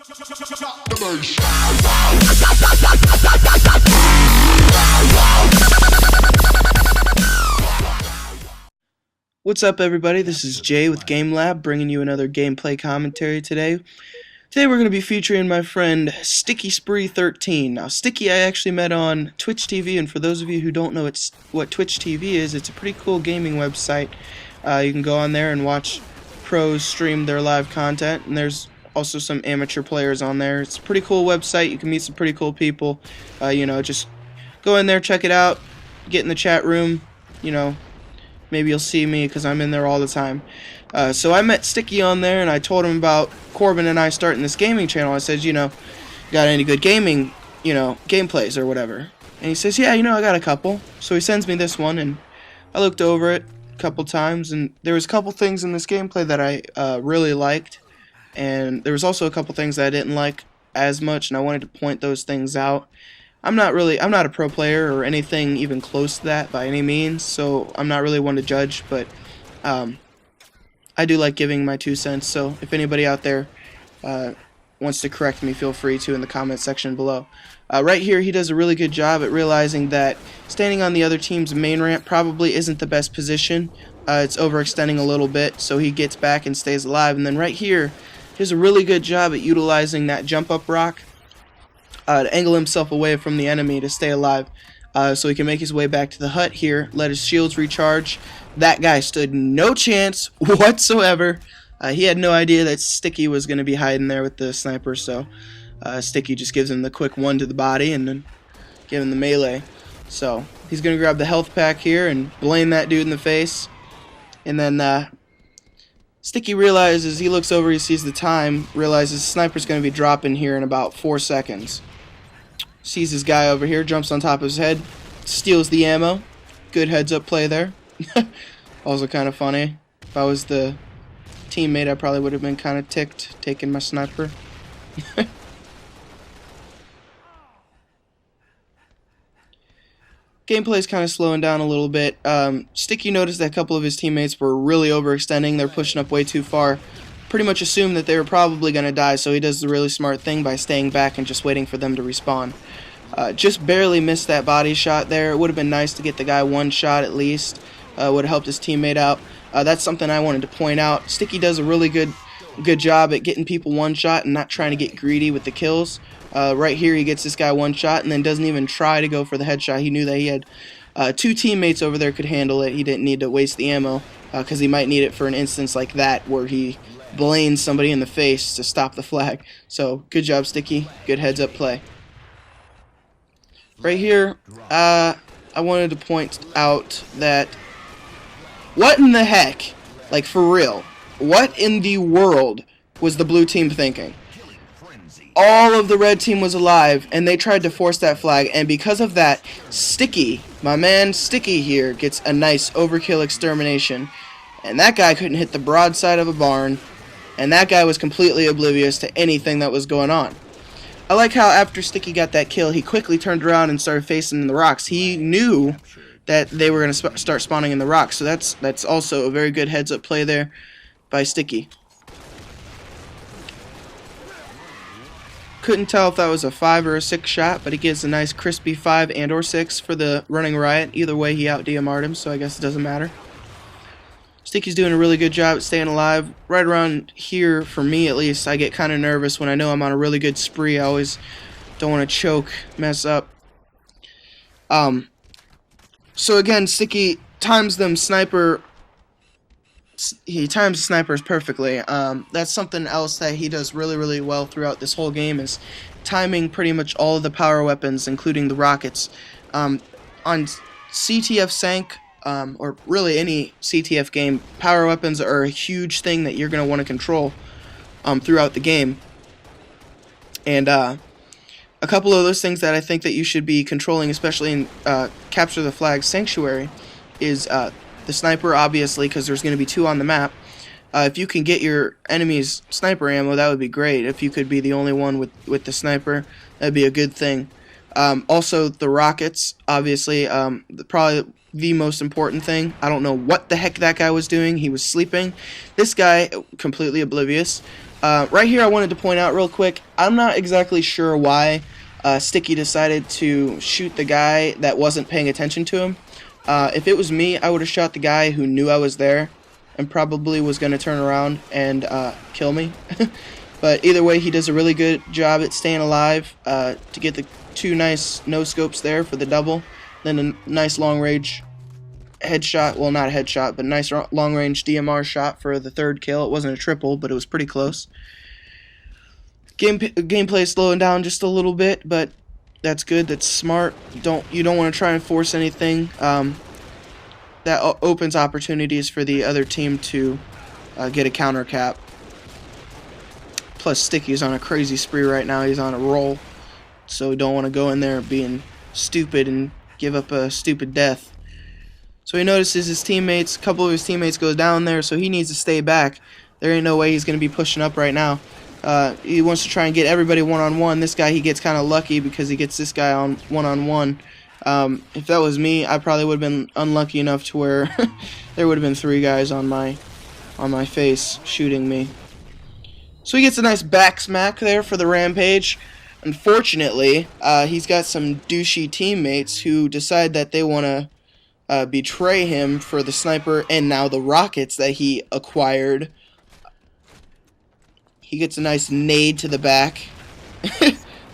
What's up, everybody? This is Jay with GameLab, bringing you another gameplay commentary today. Today we're going to be featuring my friend stickyspree13. Now, Sticky I actually met on Twitch TV, and for those of you who don't know what Twitch TV is, it's a pretty cool gaming website. You can go on there and watch pros stream their live content, and there's also some amateur players on there. It's a pretty cool website. You can meet some pretty cool people. Just go in there, check it out, get in the chat room, maybe you'll see me because I'm in there all the time. So I met Sticky on there, and I told him about Corbin and I starting this gaming channel. I said, got any good gaming, gameplays or whatever? And he says, yeah, I got a couple. So he sends me this one, and I looked over it a couple times, and there was a couple things in this gameplay that I really liked, and there was also a couple things that I didn't like as much, and I wanted to point those things out. I'm not a pro player or anything even close to that by any means, so I'm not really one to judge, but I do like giving my 2 cents, so if anybody out there wants to correct me, feel free to in the comment section below. Right here, he does a really good job at realizing that standing on the other team's main ramp probably isn't the best position. It's overextending a little bit, so he gets back and stays alive. And then right here, he does a really good job at utilizing that jump up rock to angle himself away from the enemy to stay alive, so he can make his way back to the hut here, let his shields recharge. That guy stood no chance whatsoever. He had no idea that Sticky was going to be hiding there with the sniper, so Sticky just gives him the quick one to the body and then give him the melee. So he's going to grab the health pack here and blame that dude in the face. And then Sticky realizes, he looks over, he sees the time, realizes the sniper's going to be dropping here in about 4 seconds. Sees his guy over here, jumps on top of his head, steals the ammo. Good heads-up play there. Also kind of funny. If I was the teammate, I probably would have been kind of ticked taking my sniper. Gameplay's kind of slowing down a little bit. Sticky noticed that a couple of his teammates were really overextending. They're pushing up way too far. Pretty much assumed that they were probably going to die, so he does the really smart thing by staying back and just waiting for them to respawn. Just barely missed that body shot there. It would have been nice to get the guy one shot at least. Would have helped his teammate out. That's something I wanted to point out. Sticky does a really good job at getting people one shot and not trying to get greedy with the kills. Right here, he gets this guy one shot and then doesn't even try to go for the headshot. He knew that he had 2 teammates over there could handle it. He didn't need to waste the ammo because he might need it for an instance like that where he blains somebody in the face to stop the flag. So good job, Sticky. Good heads-up play. Right here, I wanted to point out that what in the heck, like for real, what in the world was the blue team thinking? All of the red team was alive, and they tried to force that flag, and because of that, Sticky, my man Sticky here, gets a nice overkill extermination. And that guy couldn't hit the broadside of a barn, and that guy was completely oblivious to anything that was going on. I like how after Sticky got that kill, he quickly turned around and started facing the rocks. He knew that they were going to start spawning in the rocks, so that's also a very good heads-up play there by Sticky. Couldn't tell if that was a 5 or a 6 shot, but he gives a nice crispy 5 and or 6 for the running riot. Either way, he out-DMR'd him, so I guess it doesn't matter. Sticky's doing a really good job at staying alive. Right around here, for me at least, I get kind of nervous when I know I'm on a really good spree. I always don't want to choke, mess up. So again, Sticky times them sniper. He times the snipers perfectly. That's something else that he does really, really well throughout this whole game, is timing pretty much all of the power weapons, including the rockets. On CTF Sank, or really any CTF game, power weapons are a huge thing that you're going to want to control throughout the game. And a couple of those things that I think that you should be controlling, especially in Capture the Flag Sanctuary, is the sniper, obviously, because there's going to be 2 on the map. If you can get your enemy's sniper ammo, that would be great. If you could be the only one with the sniper, that'd be a good thing. Also, the rockets, obviously, probably the most important thing. I don't know what the heck that guy was doing. He was sleeping. This guy, completely oblivious, Right here I wanted to point out real quick, I'm not exactly sure why Sticky decided to shoot the guy that wasn't paying attention to him. If it was me, I would have shot the guy who knew I was there and probably was going to turn around and kill me. But either way, he does a really good job at staying alive to get the 2 nice no-scopes there for the double. Then a nice long-range headshot, well, not a headshot, but a nice long-range DMR shot for the 3rd kill. It wasn't a triple, but it was pretty close. Gameplay is slowing down just a little bit, but that's good. That's smart. You don't want to try and force anything. That opens opportunities for the other team to get a counter cap. Plus, Sticky's on a crazy spree right now. He's on a roll, so we don't want to go in there being stupid and give up a stupid death. So he notices his teammates, a couple of his teammates go down there, so he needs to stay back. There ain't no way he's going to be pushing up right now. He wants to try and get everybody one-on-one. This guy, he gets kind of lucky because he gets this guy on one-on-one. If that was me, I probably would have been unlucky enough to where there would have been 3 guys on my face shooting me. So he gets a nice back smack there for the Rampage. Unfortunately, he's got some douchey teammates who decide that they want to betray him for the sniper and now the rockets that he acquired. He gets a nice nade to the back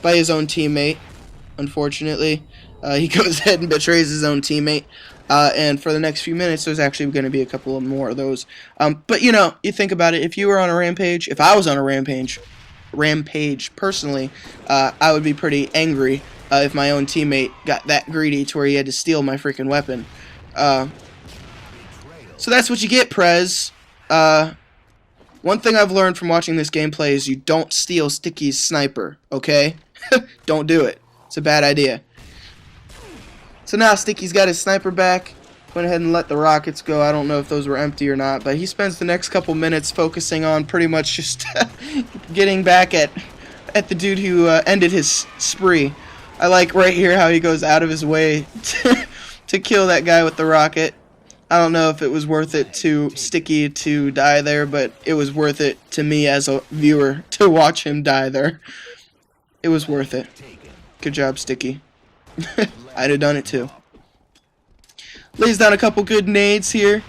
by his own teammate, unfortunately. He goes ahead and betrays his own teammate. And for the next few minutes, there's actually going to be a couple of more of those. But, you know, you think about it. If you were on a rampage, if I was on a rampage personally, I would be pretty angry if my own teammate got that greedy to where he had to steal my freaking weapon. So that's what you get, Prez. One thing I've learned from watching this gameplay is you don't steal Sticky's sniper, okay? Don't do it. It's a bad idea. So now Sticky's got his sniper back. Went ahead and let the rockets go. I don't know if those were empty or not, but he spends the next couple minutes focusing on pretty much just getting back at the dude who ended his spree. I like right here how he goes out of his way to kill that guy with the rocket. I don't know if it was worth it to Sticky to die there, but it was worth it to me as a viewer to watch him die there. It was worth it. Good job, Sticky. I'd have done it too. Lays down a couple good nades here.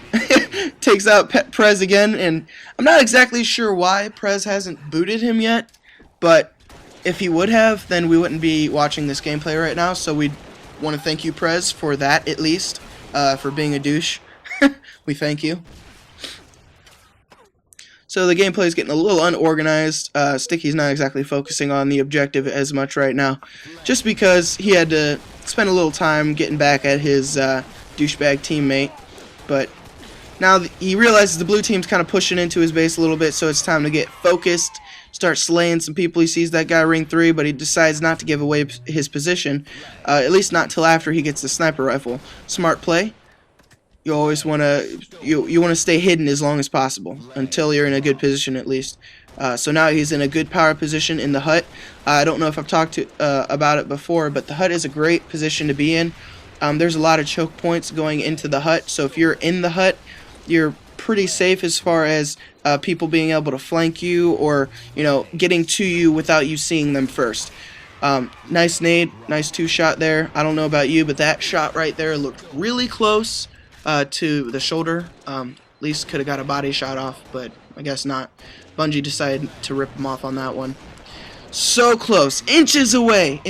Takes out Prez again, and I'm not exactly sure why Prez hasn't booted him yet, but if he would have, then we wouldn't be watching this gameplay right now, so we'd want to thank you, Prez, for that at least, for being a douche. We thank you. So the gameplay is getting a little unorganized. Sticky's not exactly focusing on the objective as much right now, just because he had to spend a little time getting back at his douchebag teammate. But now he realizes the blue team's kind of pushing into his base a little bit, so it's time to get focused, start slaying some people. He sees that guy ring 3, but he decides not to give away his position, at least not till after he gets the sniper rifle. Smart play. You always want to you want to stay hidden as long as possible until you're in a good position at least. So now he's in a good power position in the hut. I don't know if I've talked about it before, but the hut is a great position to be in. There's a lot of choke points going into the hut, so if you're in the hut, you're pretty safe as far as people being able to flank you or, you know, getting to you without you seeing them first. Nice nade, nice 2-shot there. I don't know about you, but that shot right there looked really close to the shoulder. At least could have got a body shot off, but I guess not. Bungie decided to rip him off on that one. So close, inches away.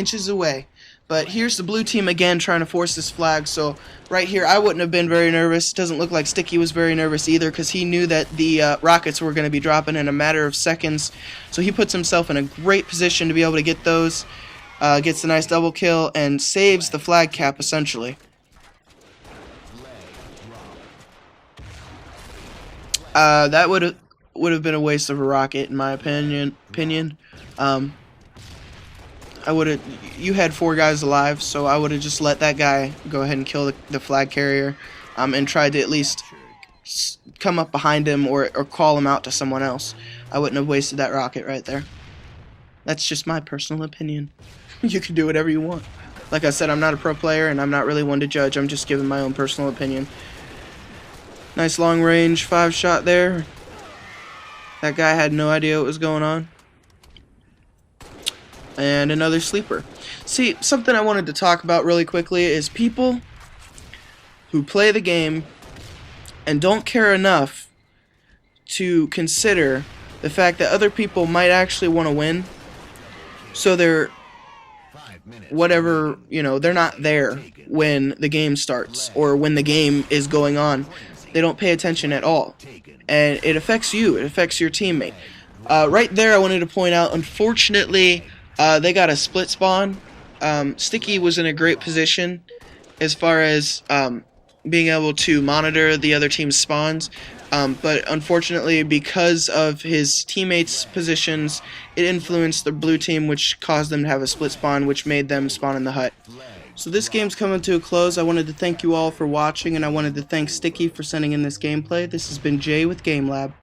But here's the blue team again trying to force this flag. So right here, I wouldn't have been very nervous. Doesn't look like Sticky was very nervous either, because he knew that the rockets were going to be dropping in a matter of seconds. So he puts himself in a great position to be able to get those. Gets a nice double kill and saves the flag cap essentially. That would have been a waste of a rocket in my opinion. You had 4 guys alive, so I would have just let that guy go ahead and kill the flag carrier, and tried to at least come up behind him or call him out to someone else. I wouldn't have wasted that rocket right there. That's just my personal opinion. You can do whatever you want. Like I said, I'm not a pro player, and I'm not really one to judge. I'm just giving my own personal opinion. Nice long range 5-shot there. That guy had no idea what was going on. And another sleeper. See, something I wanted to talk about really quickly is people who play the game and don't care enough to consider the fact that other people might actually want to win. So they're whatever, they're not there when the game starts or when the game is going on. They don't pay attention at all. And it affects you. It affects your teammate. Right there, I wanted to point out, unfortunately, they got a split spawn. Sticky was in a great position as far as being able to monitor the other team's spawns. But unfortunately, because of his teammates' positions, it influenced the blue team, which caused them to have a split spawn, which made them spawn in the hut. So this game's coming to a close. I wanted to thank you all for watching, and I wanted to thank Sticky for sending in this gameplay. This has been Jay with GameLab.